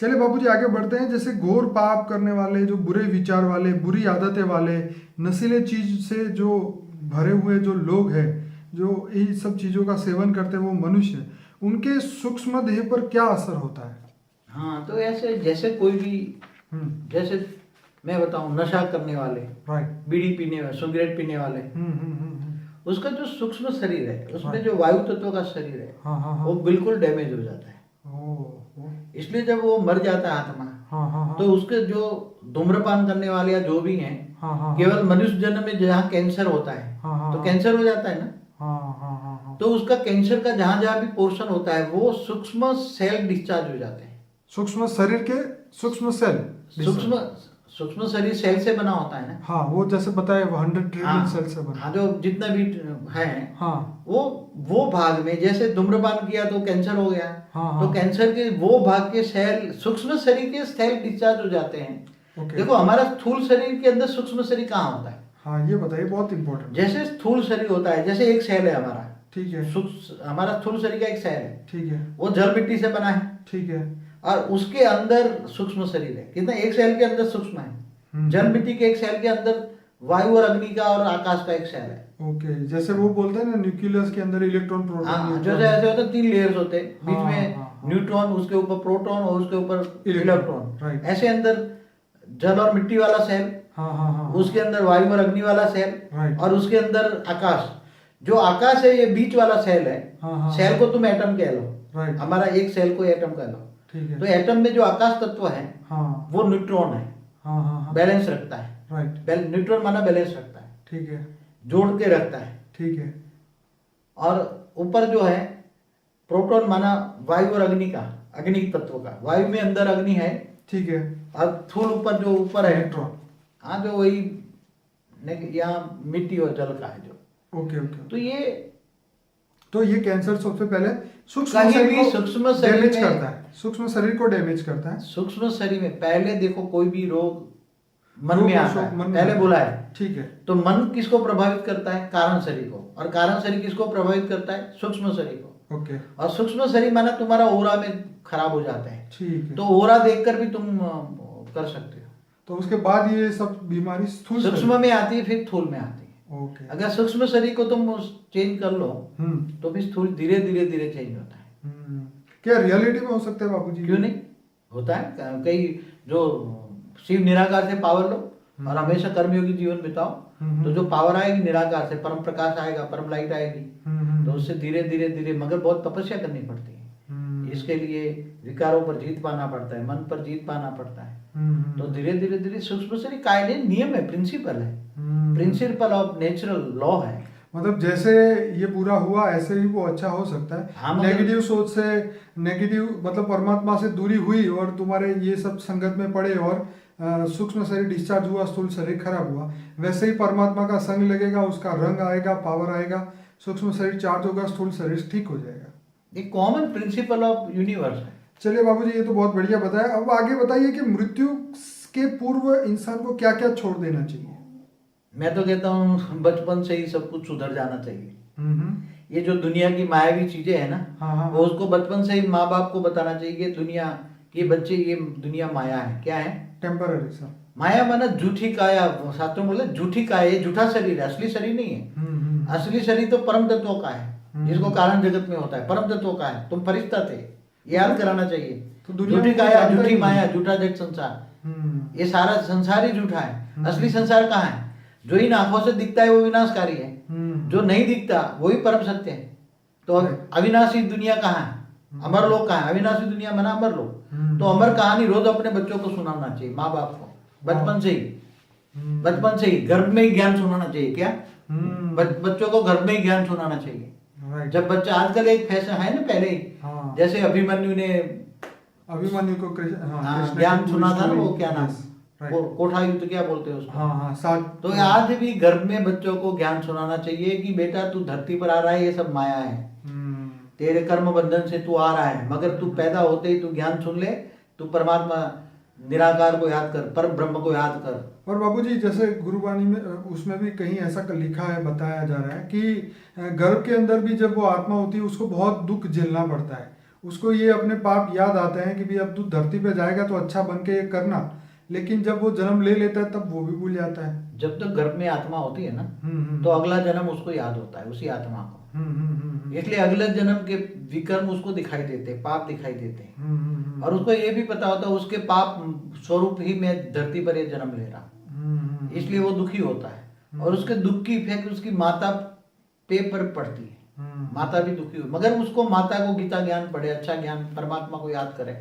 चलिए बाबूजी आगे बढ़ते हैं। जैसे घोर पाप करने वाले, जो बुरे विचार वाले, बुरी आदतें वाले, नशीले चीज से जो भरे हुए जो लोग हैं, जो इन सब चीजों का सेवन करते हैं, वो मनुष्य, उनके सूक्ष्म देह पर क्या असर होता है? हाँ, तो ऐसे जैसे कोई भी, हम्म। जैसे मैं बताऊं, नशा करने वाले, राइट। बीड़ी पीने वाले, सिगरेट पीने वाले, उसका जो सूक्ष्म शरीर है, उसमें जो वायु तत्व का शरीर है, हाँ हाँ हाँ। वो बिल्कुल डैमेज हो जाता है। इसलिए जब वो मर जाता है आत्मा, हाँ हाँ हाँ। तो उसके जो धूम्रपान करने वाले या जो भी हैं, हाँ हाँ। केवल मनुष्य जन्म में जहाँ कैंसर होता है, हाँ हाँ तो हाँ। कैंसर हो जाता है ना, हाँ हाँ हाँ हाँ। तो उसका कैंसर का जहां जहां भी पोर्शन होता है, वो सूक्ष्म सेल डिस्चार्ज हो जाते हैं। सूक्ष्म शरीर के सूक्ष्म सेल। सूक्ष्म सूक्ष्म शरीर सेल से बना होता है ना। हाँ, वो जैसे बताए 100 ट्रिलियन सेल से बना। हाँ, जो जितना भी है, हाँ वो भाग में जैसे धूम्रपान किया तो कैंसर हो गया। हाँ हाँ। तो कैंसर के वो भाग के सेल, सूक्ष्म शरीर के सेल डिस्चार्ज हो जाते हैं। ओके। देखो, हमारा स्थूल शरीर के अंदर सूक्ष्म शरीर कहाँ होता है? हाँ, ये बताइए, बहुत इंपॉर्टेंट। जैसे स्थूल शरीर होता है, जैसे एक सेल है हमारा, ठीक है। हमारा स्थूल शरीर का एक सेल है, ठीक है। वो जल मिट्टी से बना है। ठीक है। और उसके अंदर सूक्ष्म शरीर है। कितना? एक सेल के अंदर सूक्ष्म है। जल मिट्टी के एक सेल के अंदर वायु और अग्नि का और आकाश का एक सेल है। ओके, जैसे वो बोलते हैं ना, न्यूक्लियस के अंदर इलेक्ट्रॉन प्रोटॉन। हाँ, जैसे ऐसे होते हैं, 3 लेयर्स होते हैं, बीच हाँ, में हाँ, हाँ। न्यूट्रॉन, उसके ऊपर प्रोटॉन और उसके ऊपर इलेक्ट्रॉन। राइट। ऐसे अंदर जल और मिट्टी वाला सेल, हाँ हाँ हाँ। उसके अंदर वायु और अग्नि वाला सेल, राइट। और उसके अंदर आकाश। जो आकाश है, ये बीच वाला सेल है। हाँ हाँ। सेल को तुम एटम कह लो। राइट। हमारा एक सेल को एटम कह लो। ठीक है। तो एटम में जो आकाश तत्व है, हाँ वो न्यूट्रॉन है। हाँ हाँ हाँ। बैलेंस रखता है। राइट। न्यूट्रॉन माना बैलेंस रखता है, ठीक है। जोड़ के रखता है। ठीक है। और ऊपर जो है प्रोटॉन माना वायु और अग्नि का, अग्नि तत्व का। वायु में अंदर अग्नि है। ठीक है। और थूल ऊपर जो ऊपर है इलेक्ट्रॉन। हाँ, जो वही यहाँ मिट्टी और जल का है जो। Okay okay. तो ये कैंसर सबसे पहले सूक्ष्म कहीं शरीर भी को सूक्ष्म शरीर डैमेज में, करता है। सूक्ष्म शरीर को डैमेज करता है। सूक्ष्म शरीर में पहले देखो, कोई भी रोग मन रोग में और आता शोक है, मन में पहले आता बोला है। है। ठीक है। तो मन किसको प्रभावित करता है? कारण शरीर को। और कारण शरीर किसको प्रभावित करता है? सूक्ष्म शरीर को। ओके। और सूक्ष्म शरीर माना तुम्हारा ओरा में खराब हो जाता है। ठीक है। तो ओरा देखकर भी तुम कर सकते हो। तो उसके बाद ये सब बीमारी स्थूल सूक्ष्म में आती है, फिर स्थूल में आती है। ओके। अगर सूक्ष्म शरीर को तुम चेंज कर लो, तो भी स्थूल धीरे धीरे धीरे चेंज होता है। क्या रियलिटी में हो सकता है बाबूजी? क्यों नहीं होता है? कई जो शिव निराकार से पावर लो और हमेशा कर्मयोगी जीवन बिताओ, तो जो पावर आएगी निराकार से, परम प्रकाश आएगा, परम लाइट आएगी। तो उससे धीरे धीरे धीरे, मगर बहुत तपस्या करनी पड़ती है। इसके लिए विकारों पर जीत पाना पड़ता है, मन पर जीत पाना पड़ता है। तो धीरे धीरे धीरे सूक्ष्म शरीर कायदे, नियम है, प्रिंसिपल है, प्रिंसिपल ऑफ नेचुरल लॉ है। मतलब जैसे ये पूरा हुआ ऐसे ही वो अच्छा हो सकता है। हाँ, नेगेटिव सोच से, नेगेटिव मतलब परमात्मा से दूरी हुई और तुम्हारे ये सब संगत में पड़े और सूक्ष्म शरीर डिस्चार्ज हुआ, स्थूल शरीर खराब हुआ, वैसे ही परमात्मा का संग लगेगा, उसका रंग आएगा, पावर आएगा, सूक्ष्म शरीर चार्ज होगा, स्थूल शरीर ठीक हो जाएगा। एक कॉमन प्रिंसिपल ऑफ यूनिवर्स है। चलिए बाबूजी, ये तो बहुत बढ़िया बताया। अब आगे बताइए कि मृत्यु के पूर्व इंसान को क्या क्या छोड़ देना चाहिए? मैं तो कहता हूँ बचपन से ही सब कुछ सुधर जाना चाहिए। ये जो दुनिया की मायावी चीजें है ना, हाँ, वो उसको बचपन से ही माँ बाप को बताना चाहिए कि दुनिया के बच्चे, ये दुनिया माया है। क्या है? Temporary sir. माया माना झूठी काया। शास्त्रों में बोले झूठी काया, ये झूठा शरीर है, असली शरीर नहीं है। असली शरीर तो परम तत्वों का है, जिसको कारण जगत में होता है, परम तत्वों का है। तुम फरिश्ता थे, याद कराना चाहिए। तो झूठी काया, झूठी माया, झूठा जगत संसार, ये सारा संसार ही झूठा है। असली संसार कहाँ है? जो इन आंखों से दिखता है वो विनाशकारी है, जो नहीं दिखता वही परम सत्य है। तो अविनाशी दुनिया कहाँ है? अमर लोक कहाँ है? अविनाशी दुनिया मना अमर लोक। तो अमर कहानी रोज अपने बच्चों को सुनाना चाहिए, माँ बाप को, बचपन से ही। बचपन से ही गर्भ में ही ज्ञान सुनाना चाहिए। क्या? बच्चों को गर्भ में ही ज्ञान सुनाना चाहिए। जब बच्चा, आजकल एक फैशन है ना, पहले ही जैसे अभिमन्यु ने को ज्ञान सुना था ना, वो क्या नाम, कोठा युद्ध क्या बोलते हैं उसको? हाँ। तो आज भी गर्भ में बच्चों को ज्ञान सुनाना चाहिए कि बेटा तू धरती पर आ रहा है, ये सब माया है, तेरे कर्म बंधन से तू आ रहा है, मगर तू पैदा होते ही तू ज्ञान सुन ले, तू परमात्मा निराकार को याद कर, पर ब्रह्म को याद कर। और बाबूजी जैसे गुरुवाणी में उसमें भी कहीं ऐसा लिखा है, बताया जा रहा है कि गर्भ के अंदर भी जब वो आत्मा होती है उसको बहुत दुख झेलना पड़ता है, उसको ये अपने पाप याद आते हैं कि भाई अब तू धरती पे जाएगा तो अच्छा बन के ये करना, लेकिन जब वो जन्म ले लेता है तब वो भी भूल जाता है। जब तक गर्भ में आत्मा होती है ना, तो अगला जन्म उसको याद होता है, उसी आत्मा को। इसलिए अगले जन्म के विकर्म उसको दिखाई देते हैं, पाप दिखाई देते हैं, और उसको ये भी पता होता है उसके पाप स्वरूप ही मैं धरती पर ये जन्म ले रहा, इसलिए वो दुखी होता है। और उसके दुख की इफेक्ट उसकी माता पे पर पड़ती है, माता भी दुखी हो, मगर उसको माता को गीता ज्ञान पढ़े, अच्छा ज्ञान, परमात्मा को याद करे,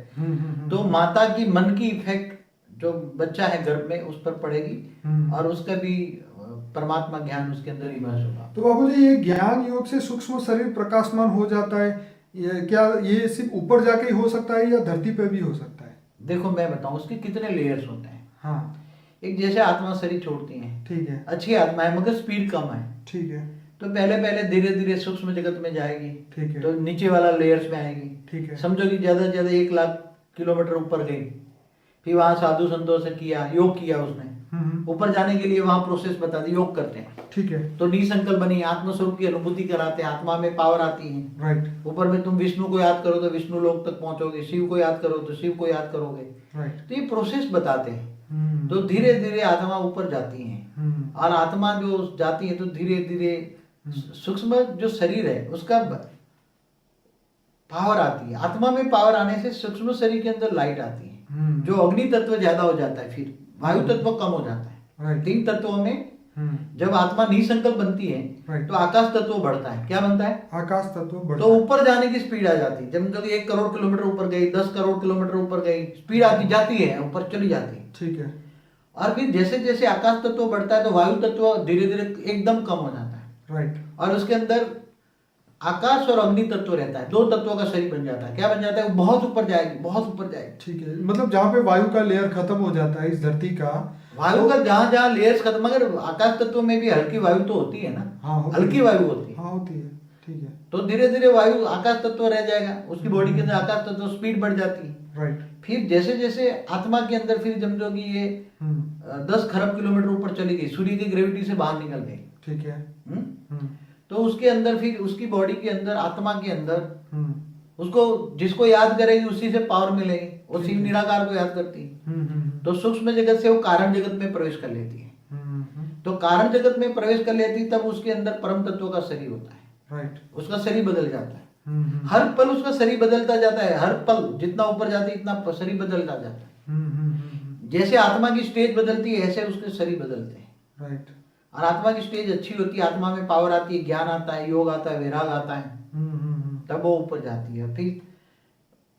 तो माता की मन की इफेक्ट जो बच्चा है गर्भ में उस पर पड़ेगी, और उसका भी परमात्मा ज्ञान उसके अंदर इमर्ज होगा। तो बाबूजी ये ज्ञान योग से सूक्ष्म शरीर प्रकाशमान हो जाता है, क्या ये सिर्फ ऊपर जाके ही हो सकता है या धरती पे भी हो सकता है? देखो मैं बताऊं उसके कितने लेयर्स होते हैं। हाँ, एक जैसे आत्मा शरीर छोड़ती है, ठीक है, अच्छी आत्मा है मगर स्पीड कम है, ठीक है, तो पहले पहले धीरे धीरे सूक्ष्म जगत में जाएगी, ठीक है, तो नीचे वाला लेयर्स में आएगी, ठीक है, समझो कि ज्यादा से ज्यादा 1 लाख किलोमीटर ऊपर गई, फिर वहां साधु संतों से किया, योग किया उसने, ऊपर जाने के लिए वहां प्रोसेस बता दी, योग करते हैं, ठीक है, तो निसंकल्प बनी आत्मस्वरूप की अनुभूति कराते हैं, आत्मा में पावर आती है, राइट, ऊपर में तुम विष्णु को याद करो तो विष्णु लोक तक पहुंचोगे, शिव को याद करो तो शिव को याद करोगे, राइट, तो ये प्रोसेस बताते हैं। तो धीरे धीरे आत्मा ऊपर जाती है, और आत्मा जो जाती है तो धीरे धीरे सूक्ष्म जो शरीर है उसका पावर आती है, आत्मा में पावर आने से सूक्ष्म शरीर के अंदर लाइट आती है, जो अग्नि तत्व ज्यादा हो जाता है, फिर वायु तत्व कम हो जाता है। 3 तत्वों में जब आत्मा निसंकल्प बनती है तो आकाश तत्व बढ़ता है, क्या बनता है? आकाश तत्व बढ़ता तो है। ऊपर जाने की स्पीड आ जाती है, जब मतलब 1 करोड़ किलोमीटर ऊपर गई, 10 करोड़ किलोमीटर ऊपर गई, स्पीड आती जाती है, ऊपर चली जाती है। ठीक है, और फिर जैसे जैसे आकाश तत्व बढ़ता है तो वायु तत्व धीरे धीरे एकदम कम हो जाता है, राइट, और उसके अंदर आकाश और अग्नि तत्व रहता है, 2 तत्वों का शरीर बन जाता है। क्या बन जाता है? वो बहुत ऊपर जाएगी, बहुत ऊपर जाएगी। ठीक है, मतलब जहाँ पे वायु का लेयर खत्म हो जाता है इस धरती का, वायु का जहां जहां लेयर्स खत्म, मगर आकाश तत्व में भी हल्की वायु तो होती है ना, हाँ, होती हल्की है। वायु होती है, हाँ, होती है, ठीक है, तो धीरे धीरे वायु आकाश तत्व रह जाएगा, उसकी बॉडी के अंदर आकाश तत्व स्पीड बढ़ जाती है। राइट, फिर जैसे जैसे आत्मा के अंदर फिर समझो कि ये 10 खरब किलोमीटर ऊपर चली गई, सूर्य की ग्रेविटी से बाहर निकल गई, ठीक है, तो उसके अंदर फिर उसकी बॉडी के अंदर, आत्मा के अंदर उसको जिसको याद करेगी उसी से पावर मिलेगी, वो शिव निराकार को याद करती है, तो सूक्ष्म जगत से वो कारण जगत में प्रवेश कर लेती है। तो कारण जगत में प्रवेश कर लेती है, तब उसके अंदर परम तत्व का शरीर होता है, राइट, उसका शरीर बदल जाता है, हर पल उसका शरीर बदलता जाता है, हर पल जितना ऊपर जाती है इतना शरीर बदलता जाता है। जैसे आत्मा की स्टेज बदलती है ऐसे उसके शरीर बदलते हैं, राइट, और आत्मा की स्टेज अच्छी होती है, आत्मा में पावर आती है, ज्ञान आता है, योग आता है, वैराग आता है, तब वो ऊपर जाती है। फिर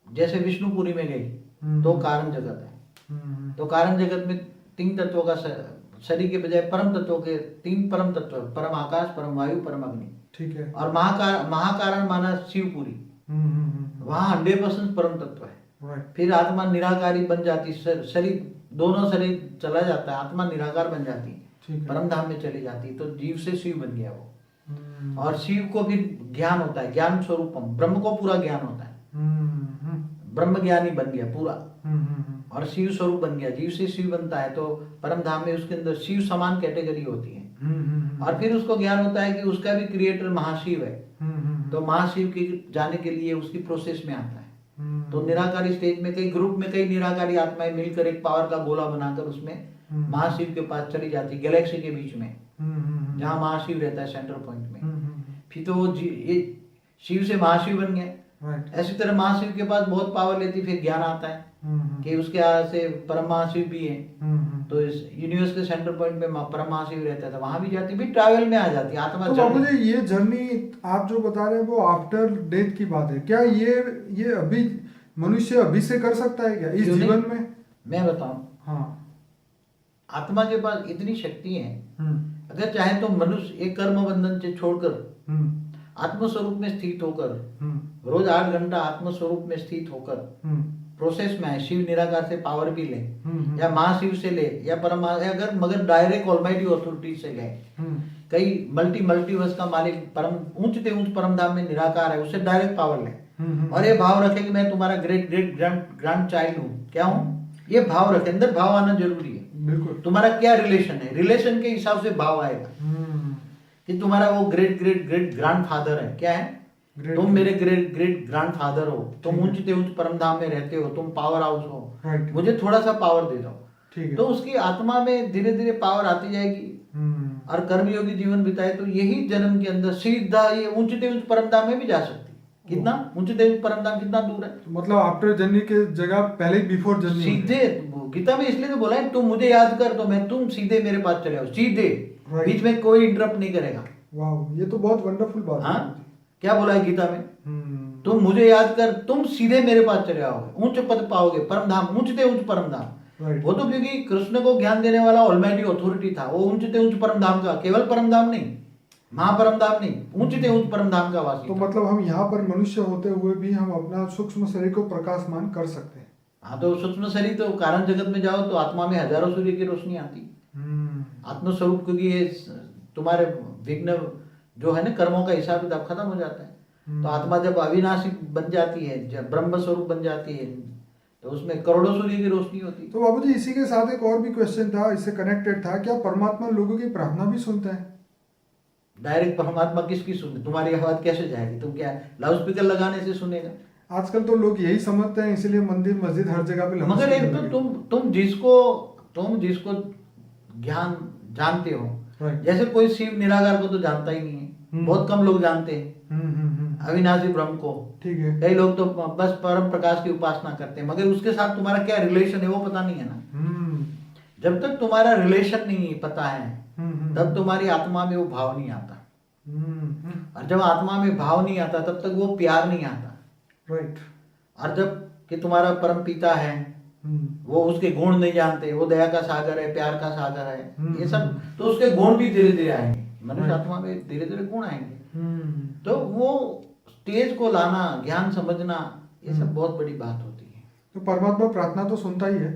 जैसे विष्णुपुरी में गई तो कारण जगत है, तो कारण जगत में 3 तत्वों का शरीर के बजाय परम तत्वों के 3 परम तत्व, परम आकाश, परम वायु, परम अग्नि, ठीक है, और महाकारण माना शिवपुरी, वहां 100% परम तत्व है। राइट, फिर आत्मा निराकारी बन जाती, शरीर दोनों शरीर चला जाता है, आत्मा निराकार बन जाती है, ठीक है, परम धाम में चली जाती है, तो जीव से शिव बन गया वो। और शिव को फिर ज्ञान होता है, ज्ञान स्वरूपम, ब्रह्म को पूरा ज्ञान होता है, ब्रह्म ज्ञानी बन गया पूरा, और शिव स्वरूप बन गया, जीव से शिव बनता है, तो परम धाम में उसके अंदर शिव समान कैटेगरी होती है। और फिर उसको ज्ञान होता है कि उसका भी क्रिएटर महाशिव है, तो महाशिव के जाने के लिए उसकी प्रोसेस में आता है। तो निराकारी स्टेज में कई ग्रुप में कई निराकारी आत्माएं मिलकर एक पावर का गोला बनाकर उसमें महाशिव के पास चली जाती, गैलेक्सी के बीच में जहाँ महाशिव रहता है सेंटर पॉइंट में। फिर तो वो ये शिव से महाशिव बन गए। ऐसी तरह महाशिव के पास बहुत पावर लेती, फिर ज्ञान आता है कि उसके से परम महाशिव भी है, तो इस यूनिवर्स के सेंटर पॉइंट में परम महाशिव रहता था, वहां भी जाती, भी ट्रैवल में आ जाती आत्मा। तो बाबू जी ये जर्नी आप जो बता रहे हैं वो आफ्टर डेथ की बात है, क्या ये अभी मनुष्य अभी से कर सकता है क्या इस जीवन में? मैं बताऊं, हाँ, आत्मा के पास इतनी शक्ति है, अगर चाहे तो मनुष्य एक कर्म बंधन से छोड़कर आत्मस्वरूप में स्थित होकर रोज 8 घंटा आत्मस्वरूप में स्थित होकर प्रोसेस में है, शिव निराकार से पावर भी ले, या महाशिव से ले, या परम, अगर मगर डायरेक्ट ऑलमाइटी अथॉरिटी से ले, कई मल्टीवर्स का मालिक परम ऊंच से ऊंच परम धाम में निराकार है, उससे डायरेक्ट पावर ले, और ये भाव रखे कि मैं तुम्हारा ग्रेट ग्रेट ग्रैंड चाइल्ड हूँ, क्या हूँ, ये भाव रखे, अंदर भाव आना जरूरी है। बिल्कुल, तुम्हारा क्या रिलेशन है, रिलेशन के हिसाब से भाव आएगा कि तुम्हारा वो great great great grand father है, क्या है, Great. तुम मेरे ग्रेट ग्रेट ग्रैंडफादर हो, तुम ठीक है। ऊंचते ऊंच परम धाम में रहते हो, तुम पावर हाउस हो, Right. मुझे थोड़ा सा पावर दे दो। ठीक है। तो उसकी आत्मा में धीरे धीरे पावर आती जाएगी और कर्मयोगी जीवन बिताए तो यही जन्म के अंदर सीधा ये ऊंचते ऊंच परम धाम में भी जा सकती है। कितना ऊंचते ऊंच परम धाम कितना दूर है? मतलब आफ्टर जर्नी के जगह पहले बिफोर जर्नी सीधे गीता में इसलिए तो बोला है तुम मुझे याद कर तो मैं तुम सीधे मेरे पास चले आओ, सीधे। Right. बीच में कोई इंटरप्ट नहीं करेगा। वाह, ये तो बहुत वंडरफुल बात है। हाँ, क्या बोला है गीता में? तो तुम मुझे याद कर, तुम सीधे मेरे पास चले आओगे, ऊंच पद पाओगे, परम धाम, ऊंचते ऊंच परम धाम। Right. वो तो क्योंकि कृष्ण को ज्ञान देने वाला ऑलमाइटी अथॉरिटी था, वो ऊंचते ऊंच परम धाम का, केवल परम धाम नहीं, महापरम धाम नहीं, ऊंचते ऊंच परम धाम का वासी तो था। मतलब हम यहाँ पर मनुष्य होते हुए भी हम अपना सूक्ष्म शरीर को प्रकाशमान कर सकते हैं। हाँ, तो सूक्ष्म शरीर तो कारण जगत में जाओ तो आत्मा में हजारों सूर्य की रोशनी आती। आत्मस्वरूप, क्योंकि ये तुम्हारे विघ्न जो है ना, कर्मों का हिसाब किताब खत्म हो जाता है। तो आत्मा जब अविनाशी बन जाती है, जब ब्रह्म स्वरूप बन जाती है, तो उसमें करोड़ों सूर्य की रोशनी होती है। तो बाबूजी इसी के साथ एक और भी क्वेश्चन था, इससे कनेक्टेड था, क्या परमात्मा लोगों की प्रार्थना भी सुनता है? डायरेक्ट परमात्मा किसकी सुने? तुम्हारी आवाज कैसे जाएगी? तुम क्या लाउड स्पीकर लगाने से सुनेगा? आजकल तो लोग यही समझते हैं, इसलिए मंदिर मस्जिद हर जगह पे मगर एक तो तुम जिसको ज्ञान जानते हो, Right. जैसे कोई शिव निराकार को तो जानता ही नहीं है, बहुत कम लोग जानते हैं अविनाशी ब्रह्म को। ठीक है। कई लोग तो बस परम प्रकाश की उपासना करते हैं, मगर उसके साथ तुम्हारा क्या रिलेशन है वो पता नहीं है ना। जब तक तुम्हारा रिलेशन नहीं पता है तब तुम्हारी आत्मा में वो भाव नहीं आता, और जब आत्मा में भाव नहीं आता तब तक वो प्यार नहीं आता। राइट। और जब कि तुम्हारा परम पिता है, वो उसके गुण नहीं जानते, वो दया का सागर है, प्यार का सागर है, ये सब, तो उसके गुण भी धीरे धीरे आएंगे, मनुष्य आत्मा में धीरे धीरे गुण आएंगे। तो वो स्टेज को लाना, ज्ञान समझना, ये सब बहुत बड़ी बात होती है। तो परमात्मा प्रार्थना तो सुनता ही है,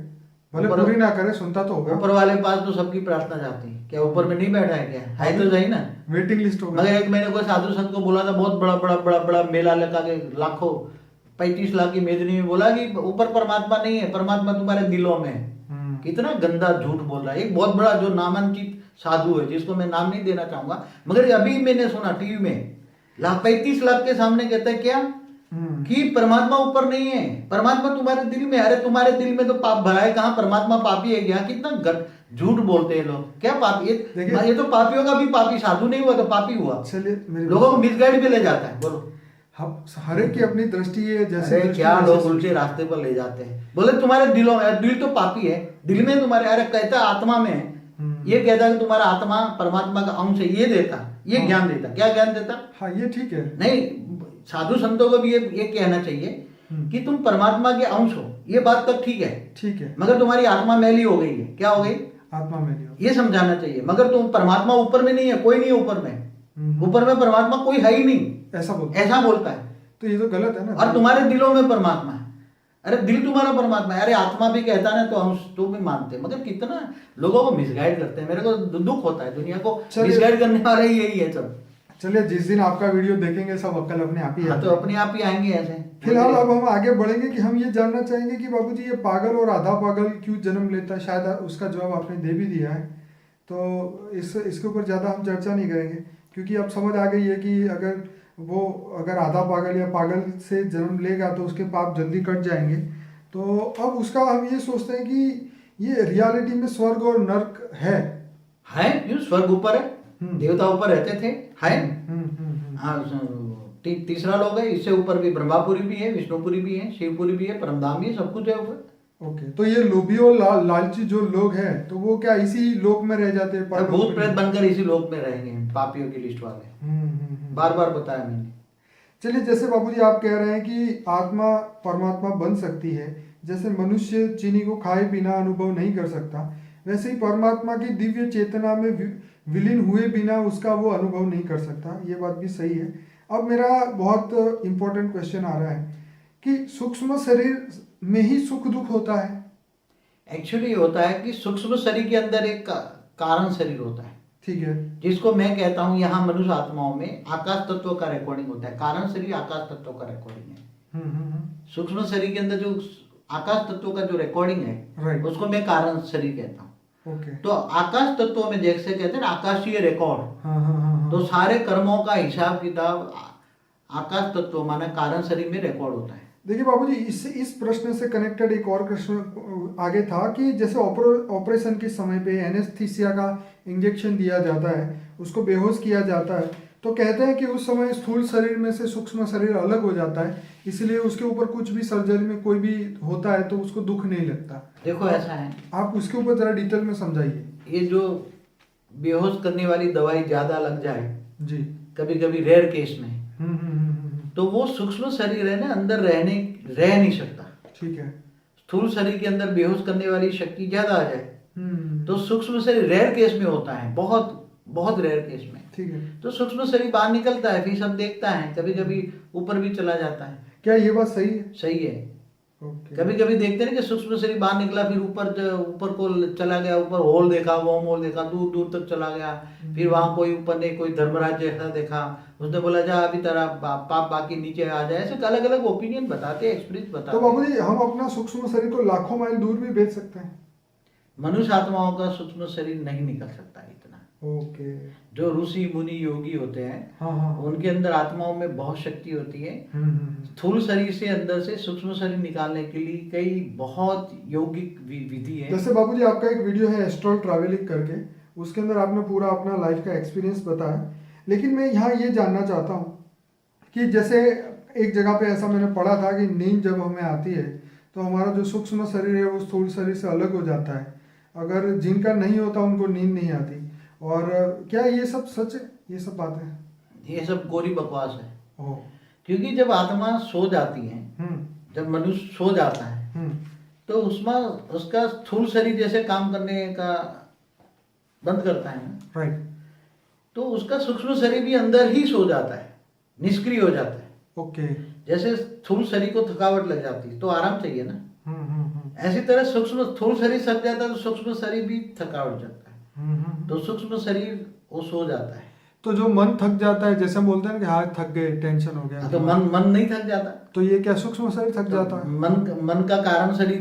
भले ऊपर- पूरी ना करे, सुनता तो होगा। ऊपर वाले पास तो सबकी प्रार्थना जाती है, क्या ऊपर में नहीं बैठा है? क्या है तो सही ना, वेटिंग लिस्ट होगा। मगर एक मैंने कोई साधु संत को बोला था, बहुत बड़ा बड़ा बड़ा बड़ा मेला लगा के लाखों 35 लाख की मेदनी में, बोला कि ऊपर परमात्मा नहीं है, परमात्मा तुम्हारे दिलों में है। कितना गंदा झूठ बोल रहा है। एक बहुत बड़ा जो नामांकित साधु है, जिसको मैं नाम नहीं देना चाहूंगा, मगर अभी मैंने सुना टीवी में 35 लाख के सामने कहता है क्या कि परमात्मा ऊपर नहीं है, परमात्मा तुम्हारे दिल में। अरे तुम्हारे दिल में तो पाप भरा है, कहाँ परमात्मा पापी है क्या? कितना झूठ बोलते हैं लोग। क्या पापी? ये तो पापियों का भी पापी, साधु नहीं हुआ तो पापी हुआ। चलिए, लोगों को मिसगाइड पे ले जाता है। बोलो, हर एक की अपनी दृष्टि है, जैसे अरे क्या लोग उल्टे रास्ते पर ले जाते हैं। बोले तुम्हारे दिलों में, दिल तो पापी है, दिल में तुम्हारे, अरे कहता आत्मा में है, ये कहता है कि तुम्हारा आत्मा परमात्मा का अंश है, ये देता, ये ज्ञान देता। क्या ज्ञान देता? हाँ, ये ठीक है। नहीं, साधु संतों को भी ये कहना चाहिए कि तुम परमात्मा के अंश हो, ये बात तक ठीक है, ठीक है, मगर तुम्हारी आत्मा मैली हो गई है। क्या हो गई? आत्मा में नहीं। ये समझाना चाहिए। मगर तुम परमात्मा ऊपर में नहीं है, कोई नहीं ऊपर में, ऊपर में परमात्मा कोई है ही नहीं, ऐसा बोलता है। तो ये तो गलत है ना। और तुम्हारे दिलों में परमात्मा है। अरे दिल तुम्हारा परमात्मा है, अरे आत्मा भी कहता ना तो अंश तो भी मानते हैं, मगर कितना लोगों को मिसगाइड करते हैं। मेरे को दुख होता है, दुनिया को मिसगाइड करने वाले यही है सब। चलिए, जिस दिन आपका वीडियो देखेंगे सब अक्ल अपने आप ही हाँ, तो अपने आप ही आएंगे ऐसे। फिलहाल अब हम आगे बढ़ेंगे कि हम ये जानना चाहेंगे कि बाबूजी ये पागल और आधा पागल क्यों जन्म लेता है। शायद उसका जवाब आपने दे भी दिया है, तो इसके ऊपर ज़्यादा हम चर्चा नहीं करेंगे, क्योंकि अब समझ आ गई है कि अगर आधा पागल या पागल से जन्म लेगा तो उसके पाप जल्दी कट जाएंगे। तो अब उसका हम ये सोचते हैं कि ये रियलिटी में स्वर्ग और नर्क है। क्यों? स्वर्ग ऊपर है, देवता ऊपर रहते थे, है। हाँ, तीसरा लोग है, इससे ऊपर भी ब्रह्मापुरी भी है, विष्णुपुरी भी है, शिवपुरी भी है, परमधाम भी है, सब कुछ है ऊपर। ओके, तो ये लोभी और लालची जो लोग हैं, तो वो क्या इसी लोक में रह जाते हैं? भूत प्रेत बनकर इसी लोक में रहेंगे, पापियों की लिस्ट वाले। बार बार बताया मैंने। चलिए, जैसे बाबूजी आप कह रहे हैं कि आत्मा परमात्मा बन सकती है, जैसे मनुष्य चीनी को खाए बिना अनुभव नहीं कर सकता, वैसे ही परमात्मा की दिव्य चेतना में विलीन हुए बिना उसका वो अनुभव नहीं कर सकता। ये बात भी सही है। अब मेरा बहुत इंपॉर्टेंट क्वेश्चन आ रहा है कि सूक्ष्म शरीर में ही सुख दुख होता है? एक्चुअली होता है कि सूक्ष्म शरीर के अंदर एक कारण शरीर होता है, ठीक है, जिसको मैं कहता हूँ यहाँ मनुष्य आत्माओं में आकाश तत्व का रिकॉर्डिंग होता है। कारण शरीर आकाश तत्व का रिकॉर्डिंग है। सूक्ष्म शरीर के अंदर जो आकाश तत्व का जो रिकॉर्डिंग है, उसको मैं कारण शरीर कहता हूँ। तो आकाश तत्व में जैसे कहते हैं ना, आकाशीय रिकॉर्ड, तो सारे कर्मों का हिसाब किताब आकाश तत्व माने कारण शरीर में रिकॉर्ड होता है। देखिए बाबूजी, इस प्रश्न से कनेक्टेड एक और प्रश्न आगे था कि जैसे ऑपरेशन के समय पे एनेस्थीसिया का इंजेक्शन दिया जाता है, उसको बेहोश किया जाता है, तो कहते हैं कि उस समय स्थूल शरीर में से सूक्ष्म शरीर अलग हो जाता है, इसलिए उसके ऊपर कुछ भी सर्जरी में कोई भी होता है तो उसको दुख नहीं लगता। देखो ऐसा है, आप उसके ऊपर जरा डिटेल में समझाइए। ये जो बेहोश करने वाली दवाई ज्यादा लग जाए जी। कभी कभी रेयर केस में, हम्म। तो वो सूक्ष्म शरीर है ना, अंदर रह नहीं सकता। ठीक है। स्थूल शरीर के अंदर बेहोश करने वाली शक्ति ज्यादा आ जाए हम्म। तो सूक्ष्म शरीर रेयर केस में होता है, बहुत बहुत रेयर केस में। ठीक है। तो सूक्ष्म शरीर बाहर निकलता है, फिर सब देखता है, कभी कभी ऊपर भी चला जाता है। क्या ये बात सही है? सही है। ओके। कभी कभी देखते हैं कि सूक्ष्म शरीर बाहर निकला, फिर ऊपर को चला गया, ऊपर होल देखा, वॉर्म होल देखा, दूर दूर तक चला गया, फिर वहां कोई ऊपर ने कोई धर्मराज जैसा देखा, उसने बोला जा अभी तेरा पाप बाकी नीचे आ जाए। ऐसे अलग अलग ओपिनियन बताते हैं, एक्सपीरियंस बताते तो हैं। बाबूजी, हम अपना सूक्ष्म शरीर को लाखों माइल दूर भी भेज सकते हैं? मनुष्य आत्माओं का सूक्ष्म शरीर नहीं निकल सकता इतना। ओके। जो ऋषि मुनि योगी होते हैं, हाँ। उनके अंदर आत्माओं में बहुत शक्ति होती है। स्थूल शरीर से अंदर से सूक्ष्म शरीर निकालने के लिए कई बहुत यौगिक विधि है। जैसे बाबूजी, आपका एक वीडियो है एस्ट्रल ट्रैवलिंग करके, उसके अंदर आपने पूरा अपना लाइफ का एक्सपीरियंस बताया, लेकिन मैं यहाँ ये जानना चाहता हूँ कि जैसे एक जगह पे ऐसा मैंने पढ़ा था कि नींद जब हमें आती है तो हमारा जो सूक्ष्म शरीर है वो स्थूल शरीर से अलग हो जाता है। अगर जिनका नहीं होता उनको नींद नहीं आती। और क्या ये सब सच है, ये सब बातें? ये सब कोरी बकवास है। ओह। क्योंकि जब आत्मा सो जाती है, जब मनुष्य सो जाता है, तो उसमें उसका स्थूल शरीर जैसे काम करने का बंद करता है ना, राइट, तो उसका सूक्ष्म शरीर भी अंदर ही सो जाता है, निष्क्रिय हो जाता है। ओके। जैसे स्थूल शरीर को थकावट लग जाती है तो आराम चाहिए ना, ऐसी तरह सूक्ष्म स्थूल शरीर थक जाता है तो सूक्ष्म शरीर भी थकावट जाता है, तो सूक्ष्म शरीर वो सो जाता है। तो जो मन थक जाता है, जैसे हम बोलते हैं ना कि हाँ थक गए, टेंशन हो गया, तो मन नहीं थक जाता, तो ये क्या सूक्ष्म शरीर थक जाता है? मन का कारण शरीर,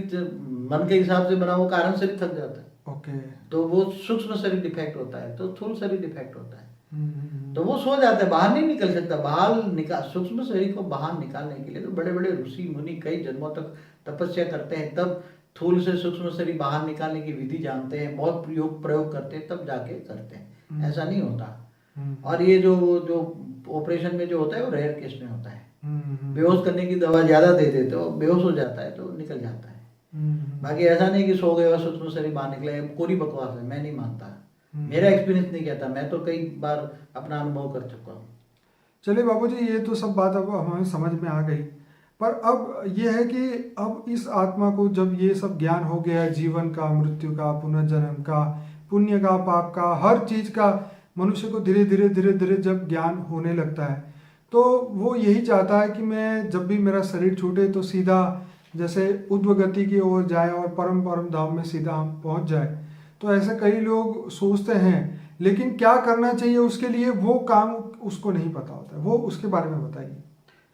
मन के हिसाब से बना वो कारण शरीर थक जाता है। ओके। तो वो सूक्ष्म शरीर डिफेक्ट होता है, तो स्थूल शरीर डिफेक्ट होता है, तो वो सो जाता है, बाहर नहीं निकल सकता। सूक्ष्म शरीर को बाहर निकालने के लिए तो बड़े बड़े ऋषि मुनि कई जन्मों तक तपस्या करते हैं, तब स्थूल से सूक्ष्म शरीर बाहर निकालने की विधि जानते हैं, बहुत प्रयोग करते हैं, तब जाके करते हैं, ऐसा नहीं होता। और ये जो ऑपरेशन में जो होता है वो रेयर केस में होता है। बेहोश करने की दवा ज्यादा दे देते हो, बेहोश हो जाता है तो निकल जाता है। बाकी ऐसा नहीं कि सो गए और सूक्ष्म शरीर बाहर निकले, कोरी बकवास है, मैं नहीं मानता, मेरा एक्सपीरियंस नहीं कहता, मैं तो कई बार अपना अनुभव कर चुका हूँ। चलिए बाबूजी, ये तो सब बात अब हमें समझ में आ गई, पर अब ये है कि अब इस आत्मा को जब ये सब ज्ञान हो गया है, जीवन का, मृत्यु का, पुनर्जन्म का, पुण्य का, पाप का, हर चीज का मनुष्य को धीरे धीरे जब ज्ञान होने लगता है तो वो यही चाहता है कि मैं जब भी मेरा शरीर छूटे तो सीधा जैसे उद्व गति की ओर जाए और परम धाम में सीधा हम पहुंच जाए। तो ऐसे कई लोग सोचते हैं, लेकिन क्या करना चाहिए उसके लिए वो काम उसको नहीं पता होता है, वो उसके बारे में बताइए।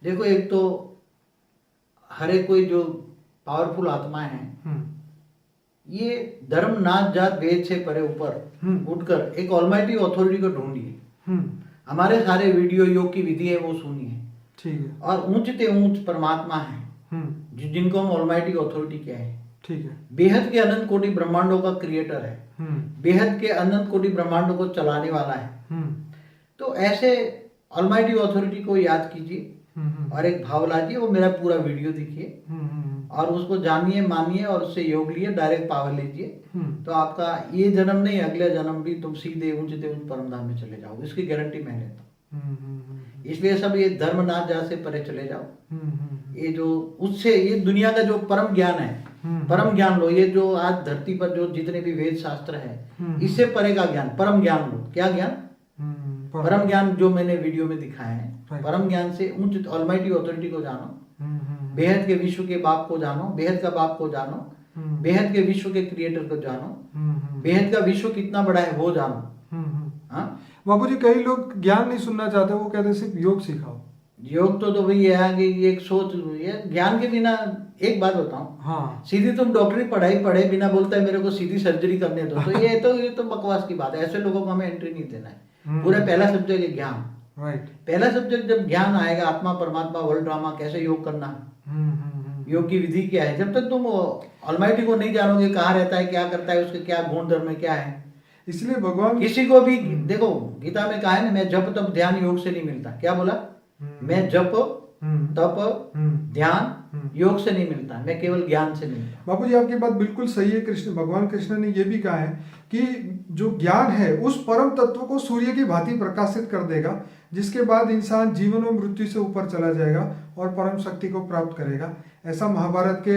देखो, एक तो हर एक कोई जो पावरफुल आत्माएं हैं, ये धर्म नाच जात भेद से परे ऊपर उठकर एक ऑलमाइटी अथॉरिटी को ढूंढिए। हमारे सारे वीडियो योग की विधि है वो सुनिए, ठीक है, और ऊंचते ऊंच परमात्मा है जिनको हम ऑलमाइटी अथॉरिटी कहते हैं, ठीक है, बेहद के अनंत कोटि ब्रह्मांडों का क्रिएटर है, बेहद के अनंत कोटि ब्रह्मांडों को चलाने वाला है। तो ऐसे ऑलमाइटी अथॉरिटी को याद कीजिए और एक भाव लाजिए, वो मेरा पूरा वीडियो देखिए और उसको जानिए, मानिए और उससे योग लिए, डायरेक्ट पावर लीजिए, तो आपका ये जन्म नहीं अगले जन्म भी तुम सीधे ऊंचते ऊंच परम धाम में चले जाओगे, इसकी गारंटी मैं लेता हूँ। इसलिए सब ये धर्म नाच जात से परे चले जाओ। ये जो उससे ये दुनिया का जो परम ज्ञान है, परम ज्ञान लो। ये जो आज धरती पर जो जितने भी वेद शास्त्र है, इससे परे का ज्ञान, परम ज्ञान लो। क्या ज्ञान? परम ज्ञान जो मैंने वीडियो में दिखाया है। परम ज्ञान से उच्च ऑलमाइटी अथॉरिटी को जानो, बेहद के विश्व के बाप को जानो, बेहद का बाप को जानो, बेहद के विश्व के क्रिएटर को जानो, बेहद का विश्व कितना बड़ा है वो जानो। हाँ बाबूजी, कई लोग ज्ञान नहीं सुनना चाहते, वो कहते सिर्फ योग सिखाओ। योग तो वही है कि एक सोच, ज्ञान के बिना एक बात बताऊं, हाँ, सीधी तुम डॉक्टरी पढ़े बिना बोलता है मेरे को सीधी सर्जरी करने दो, तो ये तो बकवास की बात है। ऐसे लोगों को हमें एंट्री नहीं देना है। पूरा पहला सब्जेक्ट है ज्ञान, राइट। पहला सब्जेक्ट जब ज्ञान आएगा, आत्मा परमात्मा वर्ल्ड ड्रामा, कैसे योग करना है, योग की विधि क्या है, जब तक तुम ऑलमाइटी को नहीं जानोगे, कहाँ रहता है, क्या करता है, उसके क्या गुण धर्म है, क्या है। इसलिए भगवान किसी को भी देखो, गीता में कहा है ना, मैं जप तप ध्यान योग से नहीं मिलता। क्या बोला? मैं जप तप ध्यान योग से नहीं मिलता, मैं केवल ज्ञान से मिलता। बापू जी आपकी बात बिल्कुल सही है। भगवान कृष्ण ने ये भी कहा है कि जो ज्ञान है उस परम तत्व को सूर्य की भांति प्रकाशित कर देगा, जिसके बाद इंसान जीवन और मृत्यु से ऊपर चला जाएगा और परम शक्ति को प्राप्त करेगा। ऐसा महाभारत के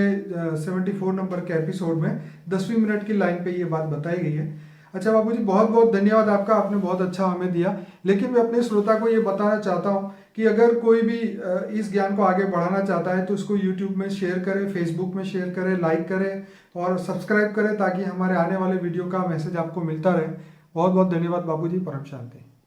74 नंबर के एपिसोड में 10वीं मिनट की लाइन पे ये बात बताई गई है। अच्छा बाबू जी, बहुत बहुत धन्यवाद आपका, आपने बहुत अच्छा हमें दिया। लेकिन मैं अपने श्रोता को ये बताना चाहता हूँ कि अगर कोई भी इस ज्ञान को आगे बढ़ाना चाहता है तो इसको यूट्यूब में शेयर करें, फेसबुक में शेयर करें, लाइक करें और सब्सक्राइब करें, ताकि हमारे आने वाले वीडियो का मैसेज आपको मिलता रहे। बहुत बहुत धन्यवाद बाबू जी। परम शांति।